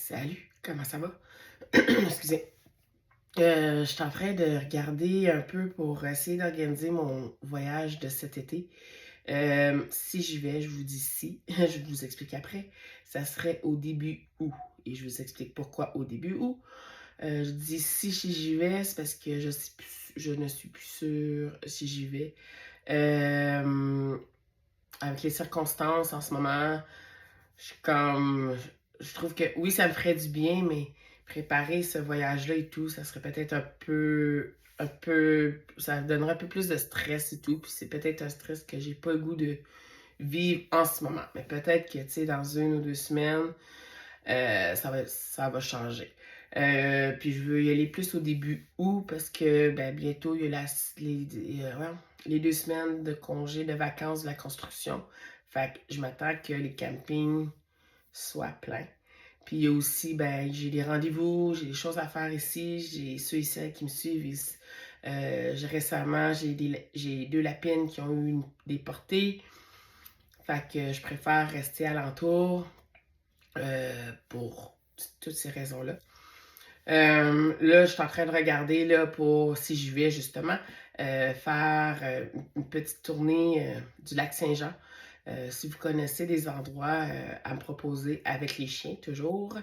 Salut, comment ça va? Excusez. Je suis en train de regarder un peu pour essayer d'organiser mon voyage de cet été. Si j'y vais, je vous dis si, je vous explique après. Ça serait au début août. Et je vous explique pourquoi au début août. Je dis si j'y vais, c'est parce que je ne suis plus sûre si j'y vais. Euh, avec les circonstances en ce moment, je suis comme. Je trouve que oui, ça me ferait du bien, mais préparer ce voyage-là et tout, ça serait peut-être un peu. Ça donnerait un peu plus de stress et tout. Puis c'est peut-être un stress que j'ai pas le goût de vivre en ce moment. Mais peut-être que, tu sais, dans 1 ou 2 semaines, ça va changer. Puis je veux y aller plus au début août parce que ben, bientôt, il y a les 2 semaines de congé de vacances de la construction. Fait que je m'attends que les campings soient pleins. Puis il y a aussi, ben, j'ai des rendez-vous, j'ai des choses à faire ici, j'ai ceux ici qui me suivent. Récemment, j'ai 2 lapines qui ont eu des portées. Fait que je préfère rester alentour pour toutes ces raisons-là. Là, je suis en train de regarder là, pour si je vais justement faire une petite tournée du lac Saint-Jean. Si vous connaissez des endroits à me proposer avec les chiens, toujours,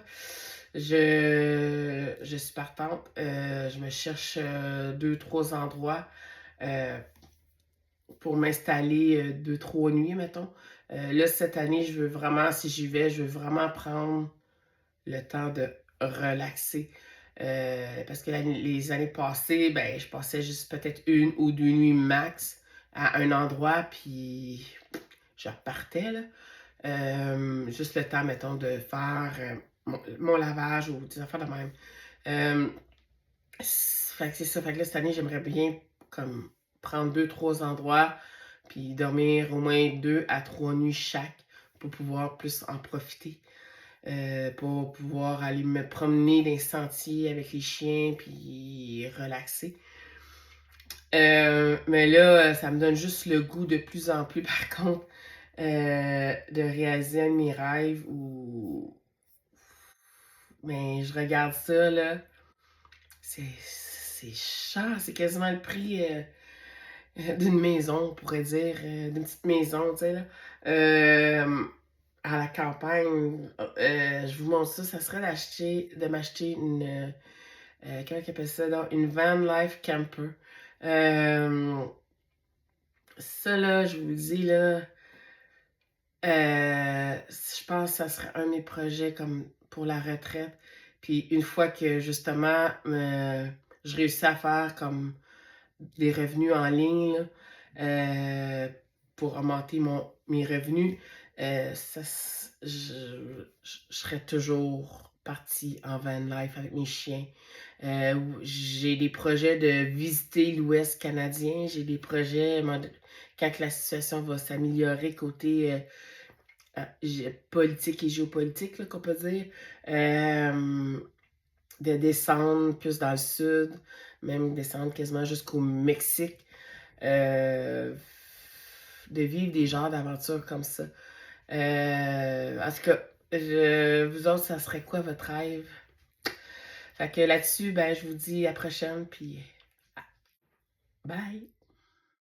je suis partante. Je me cherche 2, 3 endroits euh, pour m'installer 2, 3 nuits, mettons. Là, cette année, je veux vraiment, si j'y vais, je veux vraiment prendre le temps de relaxer. Parce que les années passées, ben, je passais juste peut-être 1 ou 2 nuits max à un endroit, puis je repartais, là. Juste le temps, mettons, de faire mon lavage ou des affaires de même. Euh, Fait que c'est ça. Fait que là, cette année, j'aimerais bien comme prendre 2, 3 endroits, puis dormir au moins 2 à 3 nuits chaque pour pouvoir plus en profiter. Pour pouvoir aller me promener dans les sentiers avec les chiens, puis relaxer. Mais là, ça me donne juste le goût de plus en plus, par contre, de réaliser un de mes rêves où. Mais je regarde ça, là. C'est cher, c'est quasiment le prix d'une maison, on pourrait dire, d'une petite maison, tu sais, là. Euh, à la campagne, je vous montre ça, ça serait de m'acheter comment on appelle ça, donc, une van life camper. Euh, Ça, là, je vous dis, là, je pense que ça serait un de mes projets comme pour la retraite. Puis une fois que, justement, je réussis à faire comme des revenus en ligne, là, pour augmenter mes revenus, je serais toujours partie en van life avec mes chiens. J'ai des projets de visiter l'Ouest canadien. J'ai des projets, quand la situation va s'améliorer côté politique et géopolitique, là, qu'on peut dire, euh, de descendre plus dans le sud, même descendre quasiment jusqu'au Mexique, euh, de vivre des genres d'aventures comme ça. En tout cas, vous autres, ça serait quoi votre rêve? Fait que là-dessus, ben, je vous dis à la prochaine, puis bye!